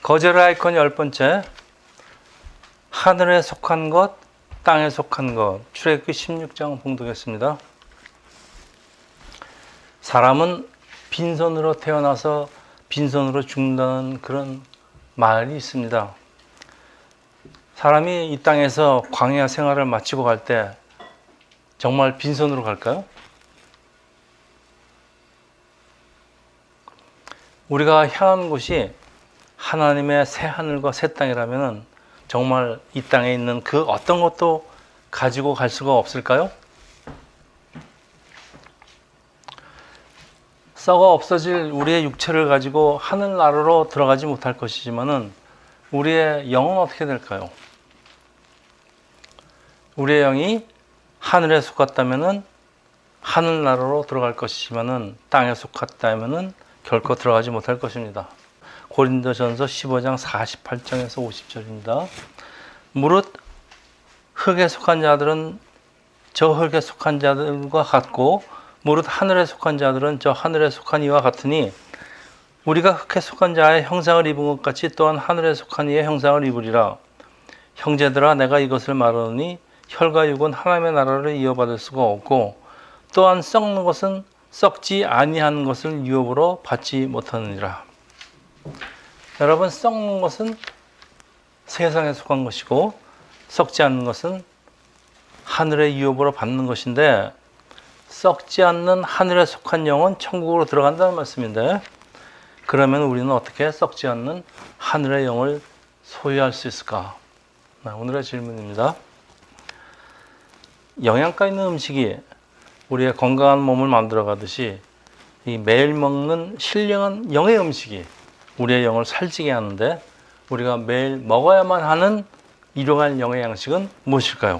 거절의 아이콘 10번째, 하늘에 속한 것, 땅에 속한 것. 출애굽기 16장 봉독했습니다. 사람은 빈손으로 태어나서 빈손으로 죽는다는 그런 말이 있습니다. 사람이 이 땅에서 광야 생활을 마치고 갈 때 정말 빈손으로 갈까요? 우리가 향한 곳이 하나님의 새 하늘과 새 땅이라면 정말 이 땅에 있는 그 어떤 것도 가지고 갈 수가 없을까요? 썩어 없어질 우리의 육체를 가지고 하늘나라로 들어가지 못할 것이지만은 우리의 영은 어떻게 될까요? 우리의 영이 하늘에 속았다면은 하늘나라로 들어갈 것이지만은 땅에 속았다면은 결코 들어가지 못할 것입니다. 고린도전서 15장 48장에서 50절입니다. 무릇 흙에 속한 자들은 저 흙에 속한 자들과 같고 무릇 하늘에 속한 자들은 저 하늘에 속한 이와 같으니 우리가 흙에 속한 자의 형상을 입은 것 같이 또한 하늘에 속한 이의 형상을 입으리라. 형제들아 내가 이것을 말하노니 혈과 육은 하나님의 나라를 이어받을 수가 없고 또한 썩는 것은 썩지 아니한 것을 유업으로 받지 못하느니라. 여러분, 썩는 것은 세상에 속한 것이고 썩지 않는 것은 하늘의 유업으로 받는 것인데, 썩지 않는 하늘에 속한 영은 천국으로 들어간다는 말씀인데, 그러면 우리는 어떻게 썩지 않는 하늘의 영을 소유할 수 있을까? 오늘의 질문입니다. 영양가 있는 음식이 우리의 건강한 몸을 만들어 가듯이 이 매일 먹는 신령한 영의 음식이 우리의 영을 살찌게 하는데, 우리가 매일 먹어야만 하는 일용할 영의 양식은 무엇일까요?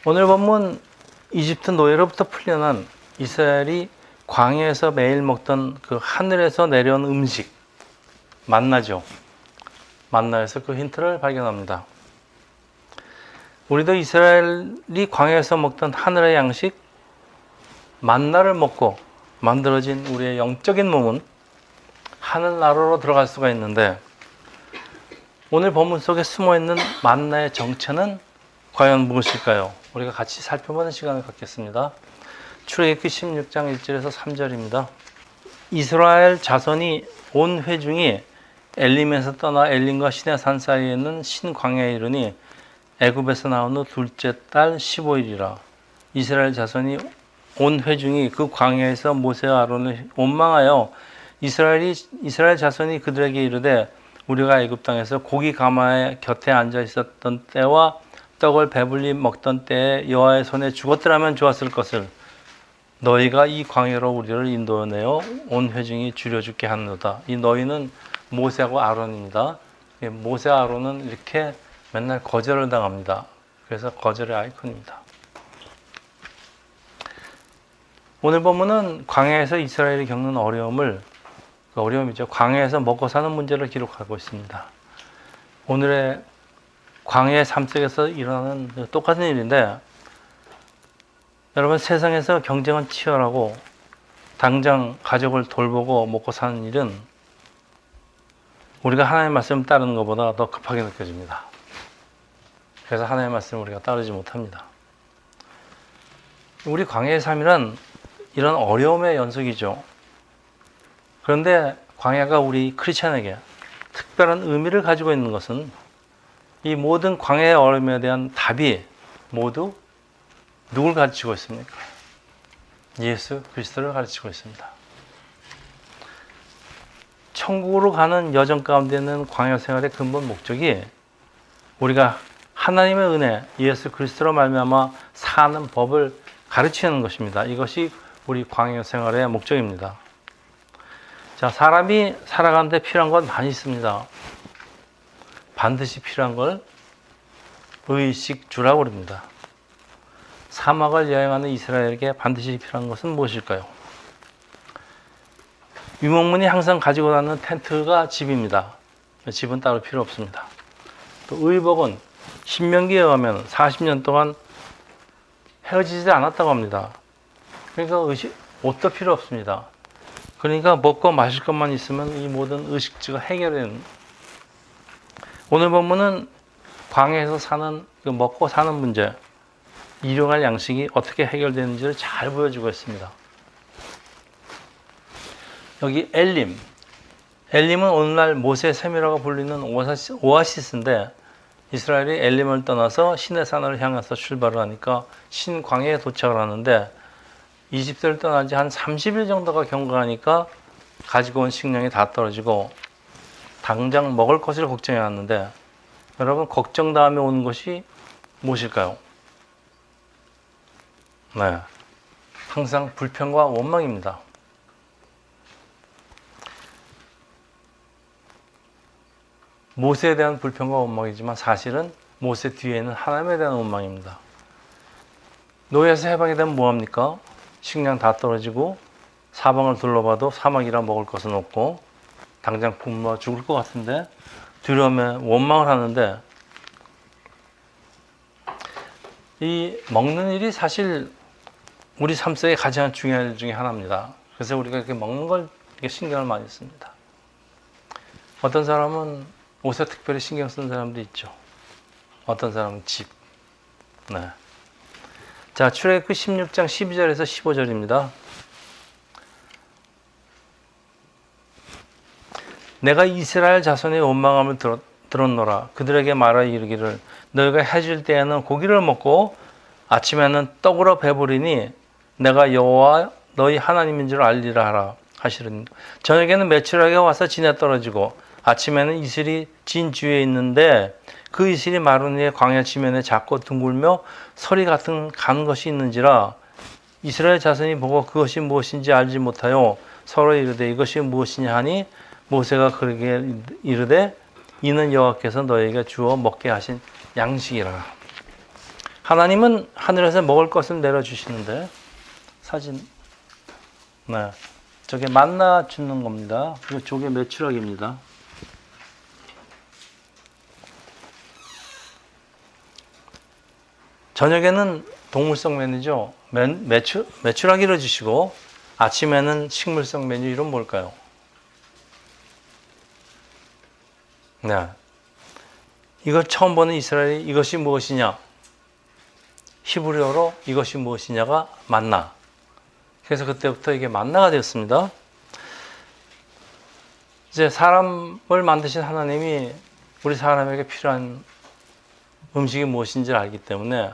오늘 본문 이집트 노예로부터 풀려난 이스라엘이 광야에서 매일 먹던 그 하늘에서 내려온 음식, 만나죠. 만나에서 그 힌트를 발견합니다. 우리도 이스라엘이 광야에서 먹던 하늘의 양식 만나를 먹고 만들어진 우리의 영적인 몸은 하늘나라로 들어갈 수가 있는데, 오늘 본문 속에 숨어있는 만나의 정체는 과연 무엇일까요? 우리가 같이 살펴보는 시간을 갖겠습니다. 출애굽기 16장 1절에서 3절입니다. 이스라엘 자손이 온 회중이 엘림에서 떠나 엘림과 시내산 사이에 있는 신광야에 이르니 애굽에서 나온 후 둘째 달 15일이라. 이스라엘 자손이 온 회중이 그 광야에서 모세와 아론을 원망하여 이스라엘 자손이 그들에게 이르되 우리가 애굽 땅에서 고기 가마의 곁에 앉아 있었던 때와 떡을 배불리 먹던 때에 여호와의 손에 죽었더라면 좋았을 것을 너희가 이 광야로 우리를 인도하여 온 회중이 줄여 죽게 하노다. 이 너희는 모세하고 아론입니다. 모세와 아론은 이렇게 맨날 거절을 당합니다. 그래서 거절의 아이콘입니다. 오늘 본문은 광야에서 이스라엘이 겪는 어려움이죠. 광야에서 먹고 사는 문제를 기록하고 있습니다. 오늘의 광야의 삶 속에서 일어나는 똑같은 일인데, 여러분, 세상에서 경쟁은 치열하고 당장 가족을 돌보고 먹고 사는 일은 우리가 하나님의 말씀을 따르는 것보다 더 급하게 느껴집니다. 그래서 하나님의 말씀을 우리가 따르지 못합니다. 우리 광야의 삶이란 이런 어려움의 연속이죠. 그런데 광야가 우리 크리스찬에게 특별한 의미를 가지고 있는 것은 이 모든 광야의 어려움에 대한 답이 모두 누굴 가르치고 있습니까? 예수 그리스도를 가르치고 있습니다. 천국으로 가는 여정 가운데 있는 광야 생활의 근본 목적이 우리가 하나님의 은혜, 예수 그리스도로 말미암아 사는 법을 가르치는 것입니다. 이것이 우리 광야 생활의 목적입니다. 자, 사람이 살아가는데 필요한 건 많이 있습니다. 반드시 필요한 걸 의식주라고 그럽니다. 사막을 여행하는 이스라엘에게 반드시 필요한 것은 무엇일까요? 유목민이 항상 가지고 다니는 텐트가 집입니다. 집은 따로 필요 없습니다. 또 의복은 신명기에 의하면 40년 동안 헤어지지 않았다고 합니다. 그러니까 옷도 필요 없습니다. 그러니까 먹고 마실 것만 있으면 이 모든 의식주가 해결되는. 오늘 본문은 광야에서 사는 먹고 사는 문제, 일용할 양식이 어떻게 해결되는지를 잘 보여주고 있습니다. 여기 엘림. 엘림은 오늘날 모세의 샘이라고 불리는 오아시스인데 이스라엘이 엘림을 떠나서 시내산을 향해서 출발을 하니까 신광야에 도착을 하는데 이집트를 떠난 지 한 30일 정도가 경과하니까 가지고 온 식량이 다 떨어지고 당장 먹을 것을 걱정해 왔는데 여러분 걱정 다음에 온 것이 무엇일까요? 네, 항상 불평과 원망입니다. 모세에 대한 불평과 원망이지만 사실은 모세 뒤에는 하나님에 대한 원망입니다. 노예에서 해방이 되면 뭐합니까? 식량 다 떨어지고 사방을 둘러봐도 사막이라 먹을 것은 없고 당장 굶어 죽을 것 같은데 두려움에 원망을 하는데 이 먹는 일이 사실 우리 삶 속에 가장 중요한 일 중에 하나입니다. 그래서 우리가 이렇게 먹는 걸 신경을 많이 씁니다. 어떤 사람은 옷에 특별히 신경 쓰는 사람도 있죠. 어떤 사람은 집. 네. 자, 출애굽기 16장 12절에서 15절입니다. 내가 이스라엘 자손의 원망함을 들었노라. 그들에게 말하여 이르기를 너희가 해질 때에는 고기를 먹고 아침에는 떡으로 배부리니 내가 여호와 너희 하나님인 줄 알리라 하라 하시는. 저녁에는 메추라기가 와서 진에 떨어지고 아침에는 이슬이 진 주위에 있는데 그 이슬이 마른 후에 광야 지면에 작고 둥글며 서리 같은 간 것이 있는지라 이스라엘 자손이 보고 그것이 무엇인지 알지 못하여 서로 이르되 이것이 무엇이냐 하니 모세가 그러게 이르되 이는 여호와께서 너희에게 주어 먹게 하신 양식이라. 하나님은 하늘에서 먹을 것을 내려주시는데 사진 네, 저게 만나 주는 겁니다. 그리고 저게 메추라기입니다. 저녁에는 동물성 메뉴죠. 메추라기를 주시고 아침에는 식물성 메뉴. 이런 뭘까요? 네. 이걸 처음 보는 이스라엘이 이것이 무엇이냐? 히브리어로 이것이 무엇이냐가 만나. 그래서 그때부터 이게 만나가 되었습니다. 이제 사람을 만드신 하나님이 우리 사람에게 필요한 음식이 무엇인지를 알기 때문에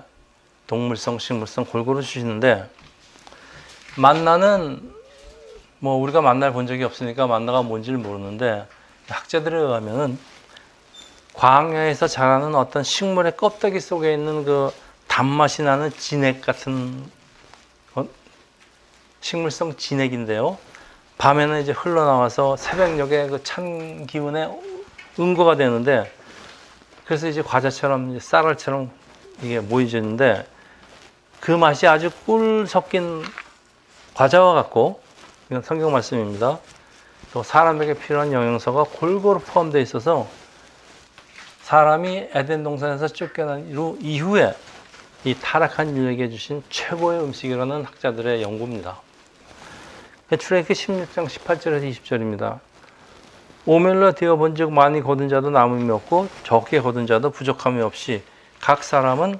동물성, 식물성 골고루 주시는데 만나는 뭐 우리가 만나를 본 적이 없으니까 만나가 뭔지를 모르는데 학자들에 의하면은 광야에서 자라는 어떤 식물의 껍데기 속에 있는 그 단맛이 나는 진액 같은 식물성 진액인데요. 밤에는 이제 흘러나와서 새벽녘에 그 찬 기운에 응고가 되는데 그래서 이제 과자처럼 이제 쌀알처럼 이게 모여지는데 그 맛이 아주 꿀 섞인 과자와 같고 이건 성경 말씀입니다. 또 사람에게 필요한 영양소가 골고루 포함되어 있어서 사람이 에덴 동산에서 쫓겨난 이후에 이 타락한 인류에게 주신 최고의 음식이라는 학자들의 연구입니다. 출애굽기 16장 18절에서 20절입니다. 오멜로 되어본 즉 많이 거둔 자도 남음이 없고 적게 거둔 자도 부족함이 없이 각 사람은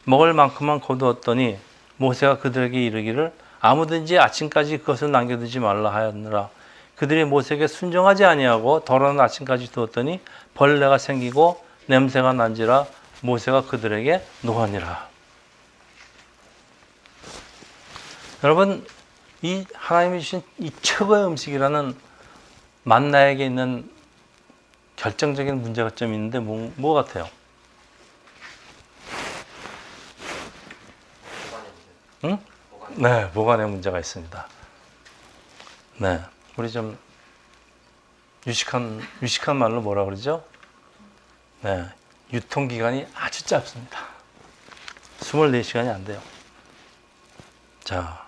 먹을 만큼만 거두었더니 모세가 그들에게 이르기를 아무든지 아침까지 그것을 남겨두지 말라 하였느라. 그들이 모세에게 순종하지 아니하고 더러운 아침까지 두었더니 벌레가 생기고 냄새가 난지라 모세가 그들에게 노하니라. 여러분, 이 하나님이 주신 이 최고의 음식이라는 만나에게 있는 결정적인 문제점이 있는데 뭐 같아요? 응? 네, 보관에 문제가 있습니다. 네, 우리 좀 유식한 말로 뭐라 그러죠? 네, 유통기간이 아주 짧습니다. 24시간이 안 돼요. 자,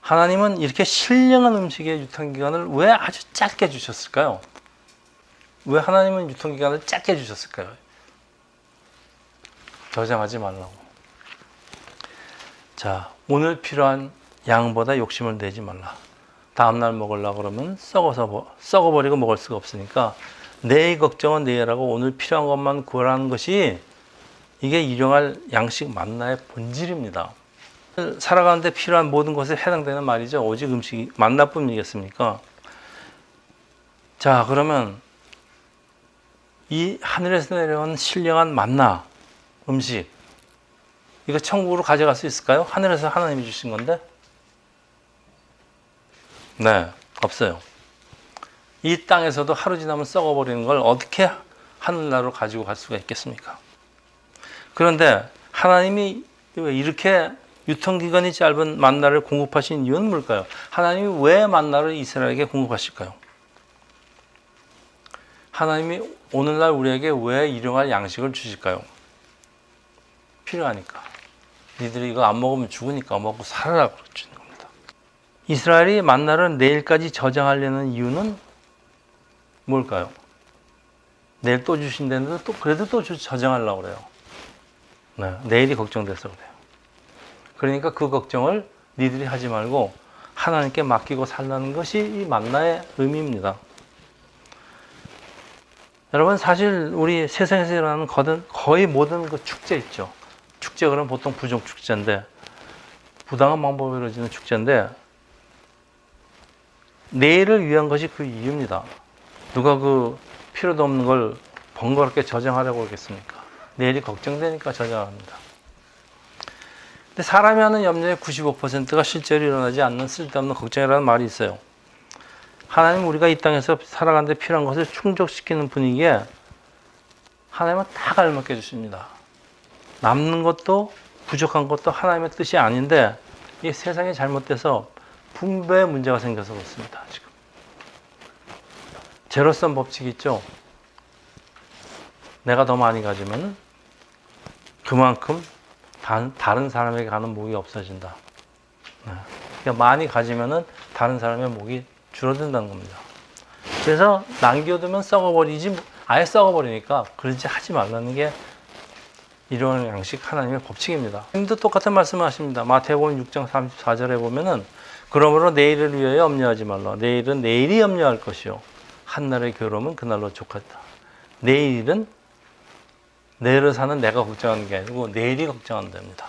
하나님은 이렇게 신령한 음식의 유통기간을 왜 아주 짧게 주셨을까요? 왜 하나님은 유통기간을 짧게 주셨을까요? 저장하지 말라고. 자, 오늘 필요한 양보다 욕심을 내지 말라. 다음날 먹으려고 그러면 썩어버리고 먹을 수가 없으니까 내일 걱정은 내일하고 오늘 필요한 것만 구하라는 것이 이게 일용할 양식 만나의 본질입니다. 살아가는데 필요한 모든 것에 해당되는 말이죠. 오직 음식이 만나뿐이겠습니까? 자, 그러면 이 하늘에서 내려온 신령한 만나 음식 이거 천국으로 가져갈 수 있을까요? 하늘에서 하나님이 주신 건데? 네, 없어요. 이 땅에서도 하루 지나면 썩어버리는 걸 어떻게 하늘나라로 가지고 갈 수가 있겠습니까? 그런데 하나님이 이렇게 유통기간이 짧은 만나를 공급하신 이유는 뭘까요? 하나님이 왜 만나를 이스라엘에게 공급하실까요? 하나님이 오늘날 우리에게 왜 일용할 양식을 주실까요? 필요하니까. 니들이 이거 안 먹으면 죽으니까 먹고 살아라고 주는 겁니다. 이스라엘이 만나를 내일까지 저장하려는 이유는 뭘까요? 내일 또 주신다는데 그래도 또 저장하려고 그래요. 네, 내일이 걱정돼서 그래요. 그러니까 그 걱정을 니들이 하지 말고 하나님께 맡기고 살라는 것이 이 만나의 의미입니다. 여러분, 사실 우리 세상에서 일어나는 거의 모든 그 축제 있죠. 축제 그러면 보통 부족 축제인데, 부당한 방법으로 이루어지는 축제인데, 내일을 위한 것이 그 이유입니다. 누가 그 필요도 없는 걸 번거롭게 저장하려고 그러겠습니까? 내일이 걱정되니까 저장합니다. 근데 사람이 하는 염려의 95%가 실제로 일어나지 않는 쓸데없는 걱정이라는 말이 있어요. 하나님 우리가 이 땅에서 살아가는데 필요한 것을 충족시키는 분위기에 하나님은 다 알맞게 해주십니다. 남는 것도 부족한 것도 하나님의 뜻이 아닌데 이 세상이 잘못돼서 분배의 문제가 생겨서 그렇습니다. 지금 제로섬 법칙이 있죠. 내가 더 많이 가지면 그만큼 다른 사람에게 가는 목이 없어진다. 그러니까 많이 가지면은 다른 사람의 목이 줄어든다는 겁니다. 그래서 남겨두면 썩어버리지, 아예 썩어버리니까 그러지 하지 말라는 게 이런 양식 하나님의 법칙입니다. 하나님도 똑같은 말씀을 하십니다. 마태복음 6장 34절에 보면은 그러므로 내일을 위하여 염려하지 말라. 내일은 내일이 염려할 것이요 한날의 괴로움은 그날로 족하다. 내일은 내일을 사는 내가 걱정하는 게 아니고 내일이 걱정한답니다.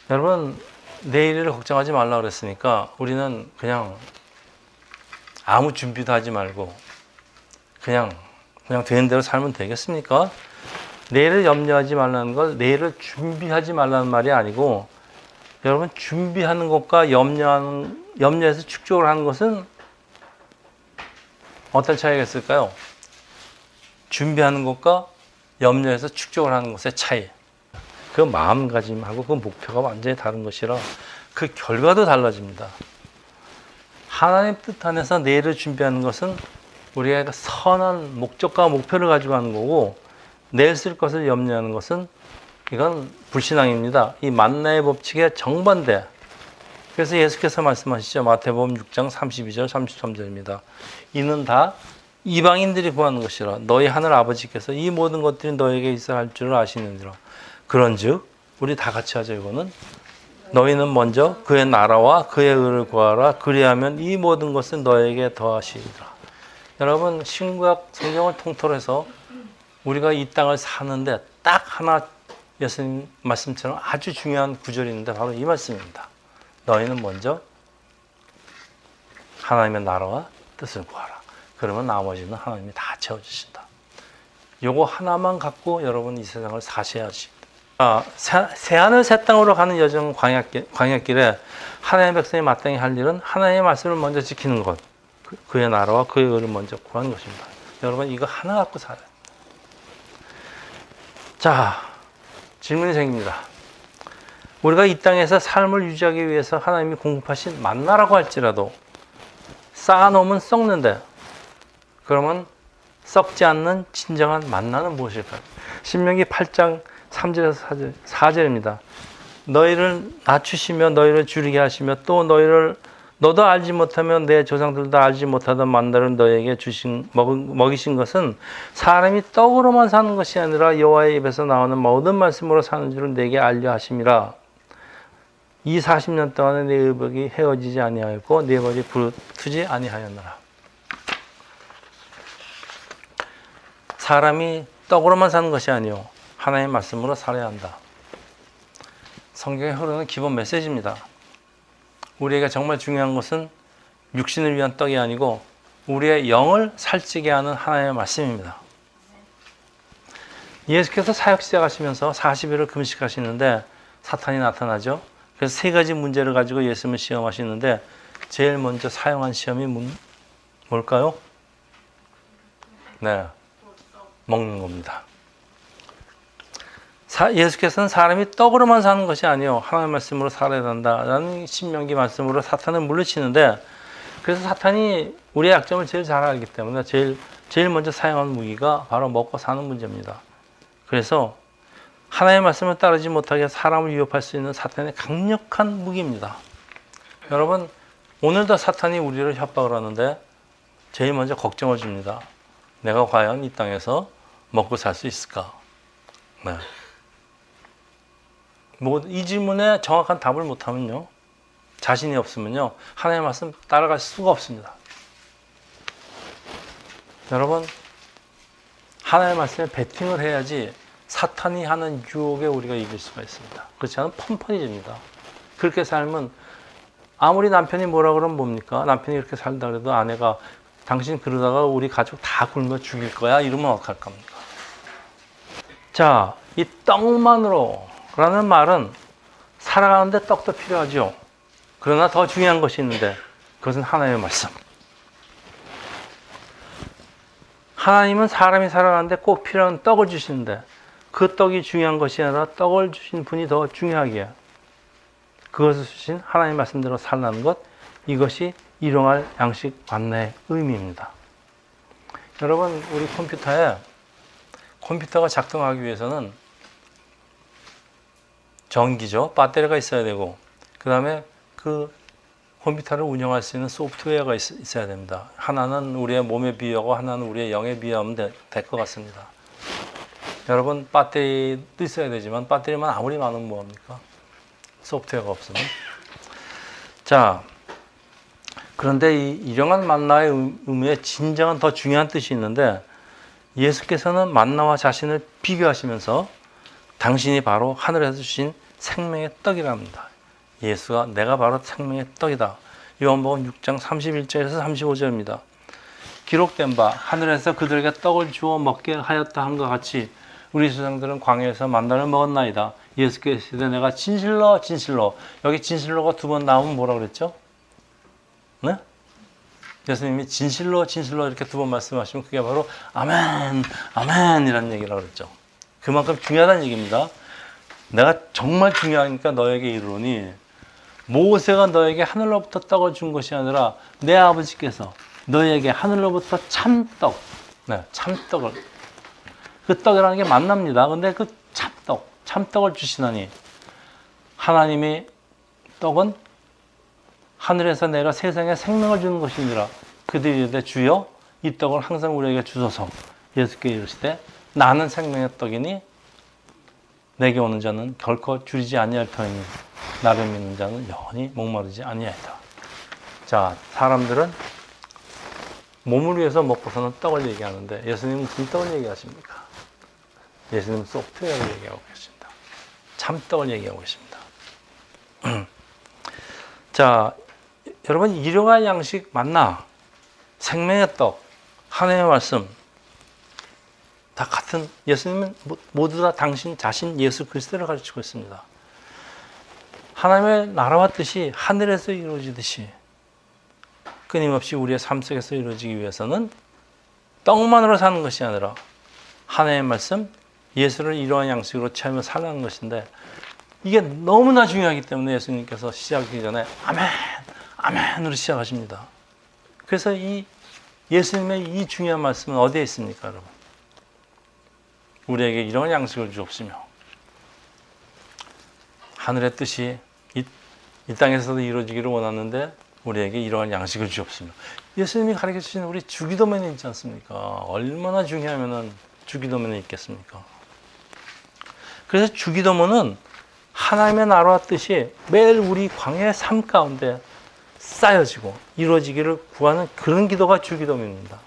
여러분, 내일을 걱정하지 말라 그랬으니까 우리는 그냥 아무 준비도 하지 말고 그냥 되는 대로 살면 되겠습니까? 내일을 염려하지 말라는 걸 내일을 준비하지 말라는 말이 아니고, 여러분, 준비하는 것과 염려해서 축적을 하는 것은 어떤 차이가 있을까요? 준비하는 것과 염려해서 축적을 하는 것의 차이. 그 마음가짐하고 그 목표가 완전히 다른 것이라 그 결과도 달라집니다. 하나님 뜻 안에서 내일을 준비하는 것은 우리가 선한 목적과 목표를 가지고 하는 거고, 내일 쓸 것을 염려하는 것은 이건 불신앙입니다. 이 만나의 법칙의 정반대. 그래서 예수께서 말씀하시죠. 마태복음 6장 32절 33절입니다. 이는 다 이방인들이 구하는 것이라 너희 하늘 아버지께서 이 모든 것들이 너에게 있어야 할 줄을 아시느니라. 그런즉 우리 다 같이 하죠. 이거는 너희는 먼저 그의 나라와 그의 의를 구하라. 그리하면 이 모든 것은 너에게 더하시리라. 여러분, 신구약 성경을 통틀어 해서 우리가 이 땅을 사는데 딱 하나 예수님 말씀처럼 아주 중요한 구절이 있는데 바로 이 말씀입니다. 너희는 먼저 하나님의 나라와 뜻을 구하라. 그러면 나머지는 하나님이 다 채워주신다. 요거 하나만 갖고 여러분 이 세상을 사셔야지. 새하늘 새 땅으로 가는 여정 광야길에 하나님의 백성이 마땅히 할 일은 하나님의 말씀을 먼저 지키는 것, 그의 나라와 그의 의를 먼저 구하는 것입니다. 여러분, 이거 하나 갖고 살아요. 자, 질문이 생깁니다. 우리가 이 땅에서 삶을 유지하기 위해서 하나님이 공급하신 만나라고 할지라도 쌓아놓으면 썩는데, 그러면 썩지 않는 진정한 만나는 무엇일까요? 신명기 8장 3절에서 4절입니다. 너희를 낮추시며 너희를 줄이게 하시며 또 너도 알지 못하면 내 조상들도 알지 못하던 만나를 너에게 먹이신 것은 사람이 떡으로만 사는 것이 아니라 여호와의 입에서 나오는 모든 말씀으로 사는 줄을 내게 알려 하심이라. 이 40년 동안에 내 의복이 헤어지지 아니하였고 내 머리 부르트지 아니하였느라. 사람이 떡으로만 사는 것이 아니요 하나님의 말씀으로 살아야 한다. 성경에 흐르는 기본 메시지입니다. 우리에게 정말 중요한 것은 육신을 위한 떡이 아니고 우리의 영을 살찌게 하는 하나님의 말씀입니다. 예수께서 사역 시작하시면서 40일을 금식하시는데 사탄이 나타나죠. 그래서 세 가지 문제를 가지고 예수님을 시험하시는데 제일 먼저 사용한 시험이 뭘까요? 네, 먹는 겁니다. 예수께서는 사람이 떡으로만 사는 것이 아니요 하나님의 말씀으로 살아야 한다라는 신명기 말씀으로 사탄을 물리치는데, 그래서 사탄이 우리의 약점을 제일 잘 알기 때문에 제일 먼저 사용한 무기가 바로 먹고 사는 문제입니다. 그래서 하나님의 말씀을 따르지 못하게 사람을 위협할 수 있는 사탄의 강력한 무기입니다. 여러분, 오늘도 사탄이 우리를 협박을 하는데 제일 먼저 걱정을 줍니다. 내가 과연 이 땅에서 먹고 살 수 있을까? 네. 이 질문에 정확한 답을 못하면요, 자신이 없으면요, 하나님의 말씀 따라갈 수가 없습니다. 여러분, 하나님의 말씀에 베팅을 해야지 사탄이 하는 유혹에 우리가 이길 수가 있습니다. 그렇지 않으면 펀펀해집니다. 그렇게 살면 아무리 남편이 뭐라 그러면 뭡니까? 남편이 이렇게 살다 그래도 아내가 당신 그러다가 우리 가족 다 굶어 죽일 거야 이러면 어떡할 겁니까? 자, 이 떡만으로라는 말은 살아가는데 떡도 필요하죠. 그러나 더 중요한 것이 있는데 그것은 하나님의 말씀. 하나님은 사람이 살아가는데 꼭 필요한 떡을 주시는데 그 떡이 중요한 것이 아니라 떡을 주신 분이 더 중요하기에 그것을 주신 하나님의 말씀대로 살라는 것, 이것이 일용할 양식 만나의 의미입니다. 여러분, 우리 컴퓨터가 작동하기 위해서는 전기죠. 배터리가 있어야 되고, 그 다음에 그 컴퓨터를 운영할 수 있는 소프트웨어가 있어야 됩니다. 하나는 우리의 몸에 비유하고 하나는 우리의 영에 비유하면 될 것 같습니다. 여러분, 배터리도 있어야 되지만 배터리만 아무리 많으면 뭐합니까? 소프트웨어가 없으면. 자, 그런데 이 일용할 만나의 의미에 진정한 더 중요한 뜻이 있는데, 예수께서는 만나와 자신을 비교하시면서 당신이 바로 하늘에서 주신 생명의 떡이라 합니다. 예수가 내가 바로 생명의 떡이다. 요한복음 6장 31절에서 35절입니다. 기록된 바 하늘에서 그들에게 떡을 주어 먹게 하였다 함과 같이 우리 조상들은 광야에서 만나를 먹었나이다. 예수께서 이르시되 내가 진실로 진실로, 여기 진실로가 두 번 나오면 뭐라 그랬죠? 네? 예수님이 진실로 진실로 이렇게 두 번 말씀하시면 그게 바로 아멘 아멘 이라는 얘기라고 그랬죠. 그만큼 중요하다는 얘기입니다. 내가 정말 중요하니까 너에게 이르노니, 모세가 너에게 하늘로부터 떡을 준 것이 아니라 내 아버지께서 너에게 하늘로부터 참떡, 네, 참떡을, 그 떡이라는 게 만납니다. 근데 그 참떡을 주시나니, 하나님의 떡은 하늘에서 내가 세상에 생명을 주는 것이니라. 그들이 이르되 주여 이 떡을 항상 우리에게 주소서. 예수께서 이르시되 나는 생명의 떡이니 내게 오는 자는 결코 줄이지 아니할 터이니 나를 믿는 자는 영원히 목마르지 아니하리라. 자, 사람들은 몸을 위해서 먹고서는 떡을 얘기하는데 예수님은 무슨 떡을 얘기하십니까? 예수님은 소프트웨어를 얘기하고 계십니다. 참떡을 얘기하고 계십니다. 자, 여러분, 일용할 양식 만나, 생명의 떡, 하나님의 말씀 다 같은, 예수님은 모두 다 당신 자신 예수 그리스도를 가르치고 있습니다. 하나님의 나라와 뜻이 하늘에서 이루어지듯이 끊임없이 우리의 삶 속에서 이루어지기 위해서는 떡만으로 사는 것이 아니라 하나님의 말씀, 예수를 이러한 양식으로 체험해 살라는 것인데, 이게 너무나 중요하기 때문에 예수님께서 시작하기 전에 아멘, 아멘으로 시작하십니다. 그래서 이 예수님의 이 중요한 말씀은 어디에 있습니까, 여러분? 우리에게 이런 양식을 주옵시며 하늘의 뜻이 이 땅에서도 이루어지기를 원하는데 우리에게 이러한 양식을 주옵시며. 예수님이 가르쳐 주신 우리 주기도문이 있지 않습니까? 얼마나 중요하면은 주기도문이 있겠습니까? 그래서 주기도문은 하나님의 나라와 뜻이 매일 우리 광야의 삶 가운데 쌓여지고 이루어지기를 구하는 그런 기도가 주기도입니다.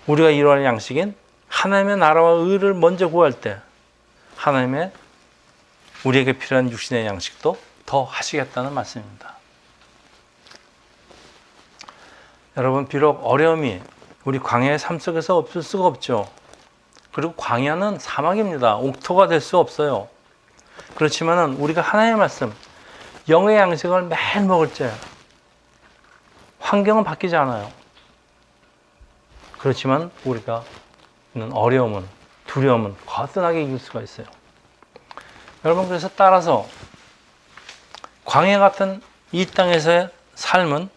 우리가 이루어할 양식인 하나님의 나라와 의를 먼저 구할 때 하나님의 우리에게 필요한 육신의 양식도 더 하시겠다는 말씀입니다. 여러분, 비록 어려움이 우리 광야의 삶 속에서 없을 수가 없죠. 그리고 광야는 사막입니다. 옥토가 될 수 없어요. 그렇지만 우리가 하나님의 말씀, 영의 양식을 매일 먹을 때 환경은 바뀌지 않아요. 그렇지만 우리가 있는 어려움은, 두려움은 거뜬하게 이길 수가 있어요. 여러분, 그래서 따라서 광야 같은 이 땅에서의 삶은,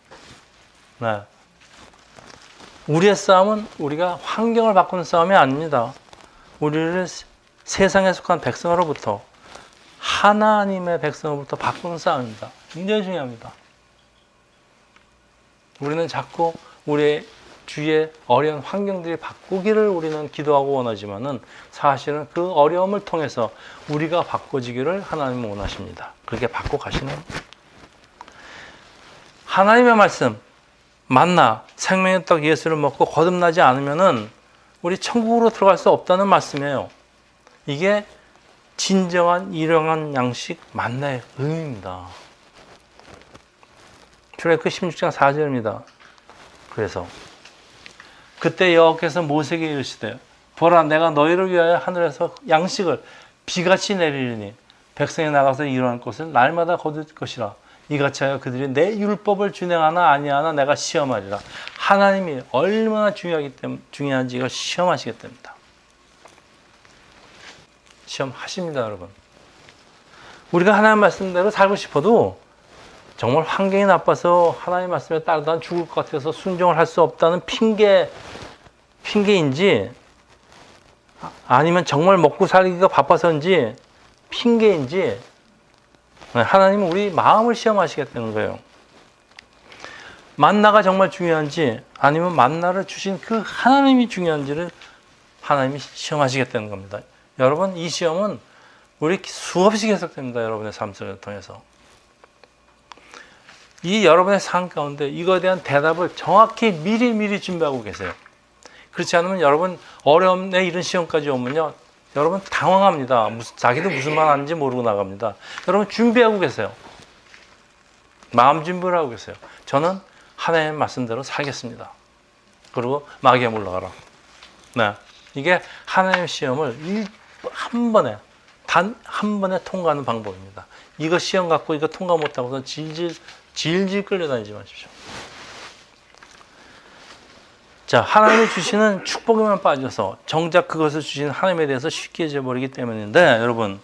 우리의 싸움은 우리가 환경을 바꾸는 싸움이 아닙니다. 우리를 세상에 속한 백성으로부터 하나님의 백성으로부터 바꾸는 싸움입니다. 굉장히 중요합니다. 우리는 자꾸 우리의 주위의 어려운 환경들이 바꾸기를 우리는 기도하고 원하지만은 사실은 그 어려움을 통해서 우리가 바꿔지기를 하나님은 원하십니다. 그렇게 바꿔 가시는 하나님의 말씀, 만나 생명의 떡 예수를 먹고 거듭나지 않으면은 우리 천국으로 들어갈 수 없다는 말씀이에요. 이게 진정한 일용한 양식 만나의 의미입니다. 출애굽기 16장 4절입니다. 그래서 그때 여호와께서 모세에게 이르시되 보라, 내가 너희를 위하여 하늘에서 양식을 비같이 내리리니 백성이 나가서 일어날 것을 날마다 거둘 것이라. 이같이 하여 그들이 내 율법을 준행하나 아니하나 내가 시험하리라. 하나님이 얼마나 중요한지 이걸 시험하시겠답니다. 시험하십니다, 여러분. 우리가 하나님 말씀대로 살고 싶어도 정말 환경이 나빠서 하나님 말씀에 따르다 죽을 것 같아서 순종을 할 수 없다는 핑계인지, 아니면 정말 먹고 살기가 바빠서인지 핑계인지, 하나님은 우리 마음을 시험하시겠다는 거예요. 만나가 정말 중요한지 아니면 만나를 주신 그 하나님이 중요한지를 하나님이 시험하시겠다는 겁니다. 여러분, 이 시험은 우리 수없이 계속됩니다. 여러분의 삶 속을 통해서. 이 여러분의 삶 가운데 이거에 대한 대답을 정확히 미리 준비하고 계세요. 그렇지 않으면 여러분 어려움에 이런 시험까지 오면요, 여러분 당황합니다. 자기도 무슨 말 하는지 모르고 나갑니다. 여러분 준비하고 계세요. 마음 준비를 하고 계세요. 저는 하나님의 말씀대로 살겠습니다. 그리고 마귀에 물러가라. 이게 하나님의 시험을 단 한 번에 통과하는 방법입니다. 이거 시험 갖고 이거 통과 못하고서 질질 끌려다니지 마십시오. 자, 하나님이 주시는 축복에만 빠져서 정작 그것을 주신 하나님에 대해서 쉽게 잊어버리기 때문인데, 여러분,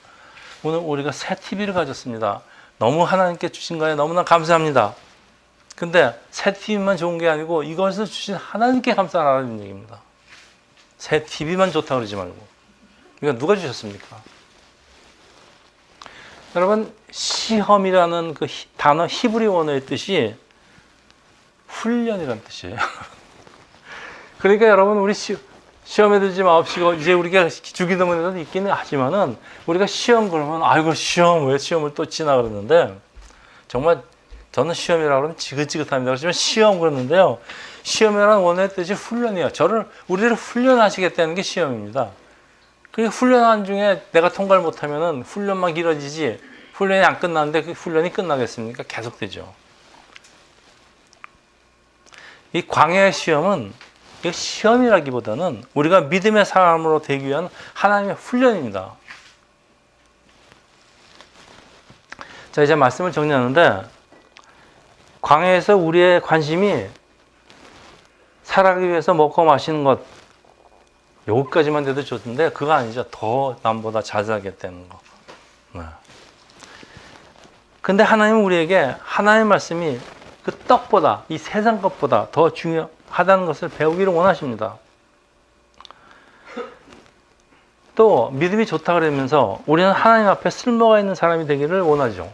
오늘 우리가 새 TV를 가졌습니다. 너무 하나님께 주신 거에 너무나 감사합니다. 근데 새 TV만 좋은 게 아니고 이것을 주신 하나님께 감사하라는 얘기입니다. 새 TV만 좋다고 그러지 말고. 이거 누가 주셨습니까? 여러분, 시험이라는 그 단어 히브리 원어의 뜻이 훈련이라는 뜻이에요. 그러니까 여러분, 우리 시험에 들지 마옵시고, 이제 우리가 주기도문에도 있기는 하지만은 우리가 시험 그러면 아이고 시험, 왜 시험을 또 치나 그러는데, 정말 저는 시험이라고 그러면 지긋지긋합니다. 그렇지만 시험 그러는데요, 시험이라는 원어의 뜻이 훈련이에요. 우리를 훈련하시겠다는 게 시험입니다. 그 훈련한 중에 내가 통과를 못하면은 훈련만 길어지지, 훈련이 안 끝나는데 그 훈련이 끝나겠습니까? 계속되죠. 이 광야의 시험은 이 시험이라기보다는 우리가 믿음의 사람으로 되기 위한 하나님의 훈련입니다. 자, 이제 말씀을 정리하는데, 광야에서 우리의 관심이 살아가기 위해서 먹고 마시는 것, 여기까지만 돼도 좋던데 그거 아니죠. 더 남보다 자세하겠다는 거. 근데 하나님은 우리에게 하나님의 말씀이 그 떡보다, 이 세상 것보다 더 중요하다는 것을 배우기를 원하십니다. 또 믿음이 좋다 그러면서 우리는 하나님 앞에 쓸모가 있는 사람이 되기를 원하죠.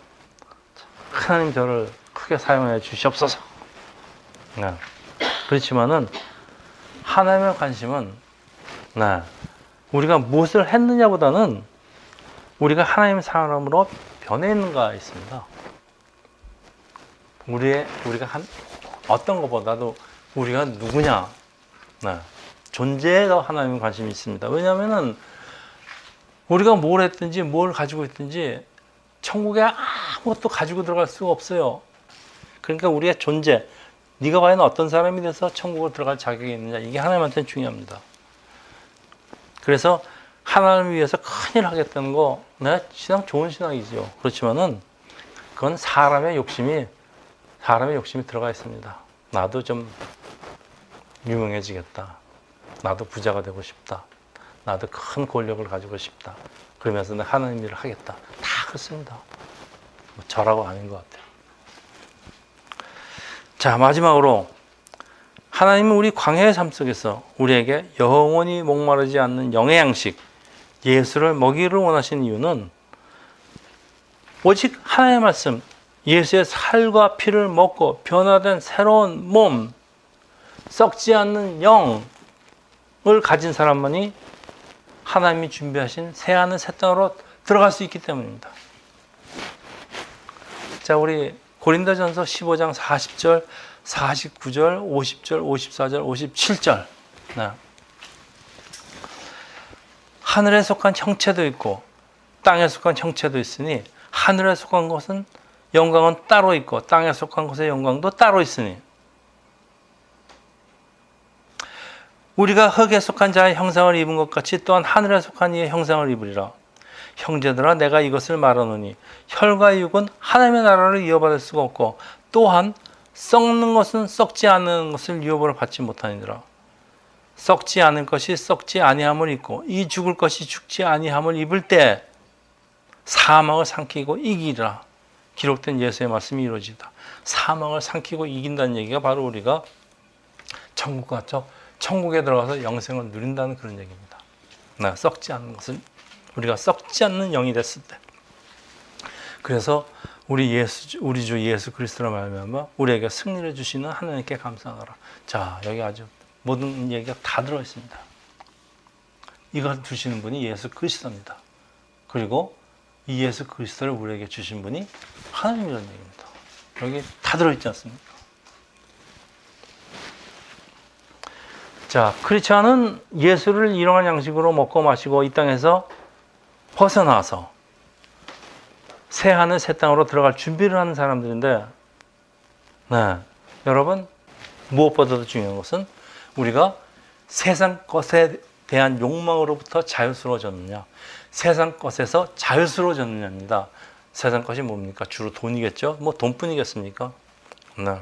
하나님 저를 크게 사용해 주시옵소서. 그렇지만은 하나님의 관심은 우리가 무엇을 했느냐보다는 우리가 하나님의 사람으로 변해 있는가 있습니다. 우리가 어떤 것보다도 우리가 누구냐, 네. 존재에 더 하나님의 관심이 있습니다. 왜냐하면은 우리가 뭘 했든지 뭘 가지고 있든지 천국에 아무것도 가지고 들어갈 수가 없어요. 그러니까 우리의 존재, 네가 과연 어떤 사람이 돼서 천국을 들어갈 자격이 있느냐, 이게 하나님한테는 중요합니다. 그래서 하나님을 위해서 큰일 하겠다는 거, 네, 신앙 좋은 신앙이죠. 그렇지만은 그건 사람의 욕심이 들어가 있습니다. 나도 좀 유명해지겠다. 나도 부자가 되고 싶다. 나도 큰 권력을 가지고 싶다. 그러면서 내 하나님 일을 하겠다. 다 그렇습니다. 뭐 저라고 아닌 것 같아요. 자, 마지막으로 하나님은 우리 광야의 삶 속에서 우리에게 영원히 목마르지 않는 영의 양식, 예수를 먹이를 원하시는 이유는 오직 하나님의 말씀, 예수의 살과 피를 먹고 변화된 새로운 몸, 썩지 않는 영을 가진 사람만이 하나님이 준비하신 새하늘 새 땅으로 들어갈 수 있기 때문입니다. 자, 우리 고린도전서 15장 40절, 49절, 50절, 54절, 57절. 네. 하늘에 속한 형체도 있고 땅에 속한 형체도 있으니 하늘에 속한 것은 영광은 따로 있고 땅에 속한 것의 영광도 따로 있으니 우리가 흙에 속한 자의 형상을 입은 것 같이 또한 하늘에 속한 이의 형상을 입으리라. 형제들아, 내가 이것을 말하노니 혈과 육은 하나님의 나라를 이어받을 수가 없고 또한 썩는 것은 썩지 않은 것을 유업으로 받지 못하니라. 썩지 않을 것이 썩지 아니함을 입고 이 죽을 것이 죽지 아니함을 입을 때 사망을 삼키고 이기리라. 기록된 예수의 말씀이 이루어지다. 사망을 삼키고 이긴다는 얘기가 바로 우리가 천국 같죠? 천국에 들어가서 영생을 누린다는 그런 얘기입니다. 썩지 않는 것을, 우리가 썩지 않는 영이 됐을 때. 그래서 우리 주 예수 그리스도로 말미암아 우리에게 승리를 주시는 하나님께 감사하라. 자, 여기 아주 모든 얘기가 다 들어 있습니다. 이걸 주시는 분이 예수 그리스도입니다. 그리고 이 예수 그리스도를 우리에게 주신 분이 하나님이라는 얘기입니다. 여기 다 들어 있지 않습니까? 자, 크리스찬은 예수를 일용할 양식으로 먹고 마시고 이 땅에서 벗어나서 새 하늘 새 땅으로 들어갈 준비를 하는 사람들인데, 네, 여러분, 무엇보다도 중요한 것은 우리가 세상 것에 대한 욕망으로부터 자유스러워졌느냐, 세상 것에서 자유스러워졌느냐입니다. 세상 것이 뭡니까? 주로 돈이겠죠? 뭐 돈뿐이겠습니까? 네.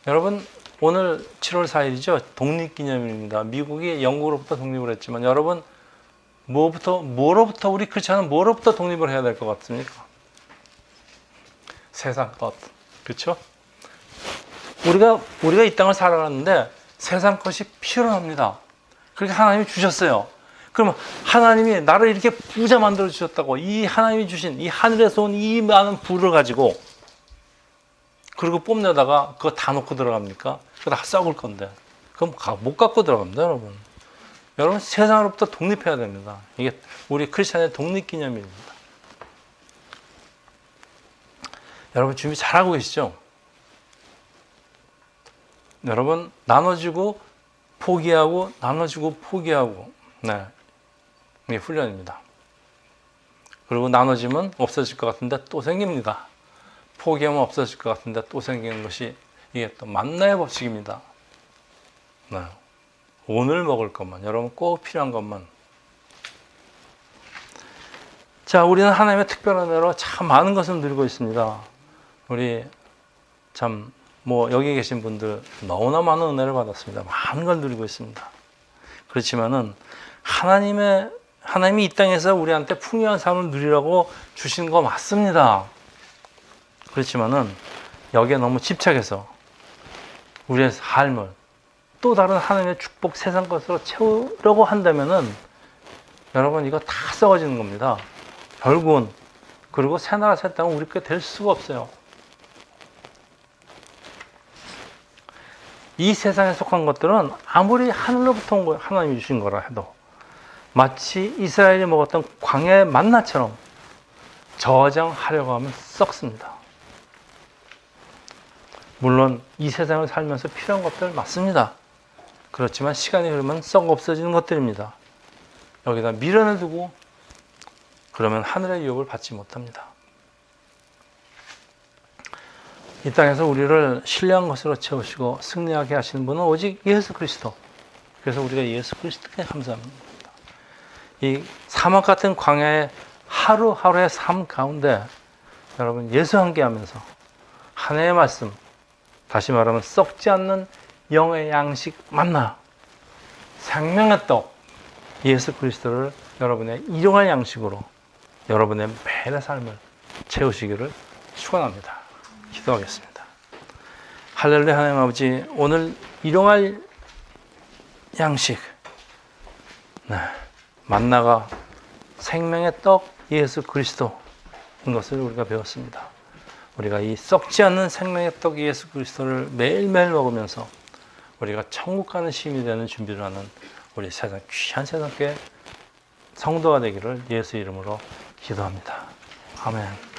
여러분, 오늘 7월 4일이죠. 독립기념일입니다. 미국이 영국으로부터 독립을 했지만 여러분, 뭐로부터 우리 크리스천은 뭐로부터 독립을 해야 될 것 같습니까? 세상 것, 그렇죠? 우리가 이 땅을 살아가는데 세상 것이 필요합니다. 그렇게 하나님이 주셨어요. 그러면 하나님이 나를 이렇게 부자 만들어 주셨다고 이 하나님이 주신 이 하늘에서 온 이 많은 부를 가지고 그리고 뽐내다가 그거 다 놓고 들어갑니까? 그거 다 썩을 건데. 그럼 못 갖고 들어갑니다, 여러분. 여러분, 세상으로부터 독립해야 됩니다. 이게 우리 크리스천의 독립기념일입니다. 여러분, 준비 잘하고 계시죠? 여러분, 나눠주고 포기하고 나눠주고 포기하고, 네, 이게 훈련입니다. 그리고 나눠지면 없어질 것 같은데 또 생깁니다. 포기하면 없어질 것 같은데 또 생기는 것이 이게 또 만나의 법칙입니다. 네. 오늘 먹을 것만, 여러분 꼭 필요한 것만. 자, 우리는 하나님의 특별한 은혜로 참 많은 것을 누리고 있습니다. 우리 참 여기 계신 분들 너무나 많은 은혜를 받았습니다. 많은 걸 누리고 있습니다. 그렇지만은 하나님이 이 땅에서 우리한테 풍요한 삶을 누리라고 주신 거 맞습니다. 그렇지만은 여기에 너무 집착해서 우리의 삶을 또 다른 하나님의 축복 세상 것으로 채우려고 한다면은 여러분 이거 다 썩어지는 겁니다. 결국은. 그리고 새나라 새 땅은 우리 게 될 수가 없어요. 이 세상에 속한 것들은 아무리 하늘로부터 온 거예요. 하나님이 주신 거라 해도 마치 이스라엘이 먹었던 광야의 만나처럼 저장하려고 하면 썩습니다. 물론 이 세상을 살면서 필요한 것들 맞습니다. 그렇지만 시간이 흐르면 썩 없어지는 것들입니다. 여기다 미련을 두고 그러면 하늘의 유업을 받지 못합니다. 이 땅에서 우리를 신뢰한 것으로 채우시고 승리하게 하시는 분은 오직 예수 그리스도. 그래서 우리가 예수 그리스도께 감사합니다. 이 사막 같은 광야의 하루하루의 삶 가운데 여러분 예수 함께 하면서 한 해의 말씀, 다시 말하면 썩지 않는 영의 양식 만나, 생명의 떡, 예수 그리스도를 여러분의 일용할 양식으로 여러분의 매일의 삶을 채우시기를 축원합니다. 기도하겠습니다. 할렐루야. 하나님 아버지, 오늘 일용할 양식, 만나가 생명의 떡 예수 그리스도인 것을 우리가 배웠습니다. 우리가 이 썩지 않는 생명의 떡 예수 그리스도를 매일매일 먹으면서 우리가 천국 가는 시민이 되는 준비를 하는 우리 세상 귀한 세상께 성도가 되기를 예수 이름으로 기도합니다. 아멘.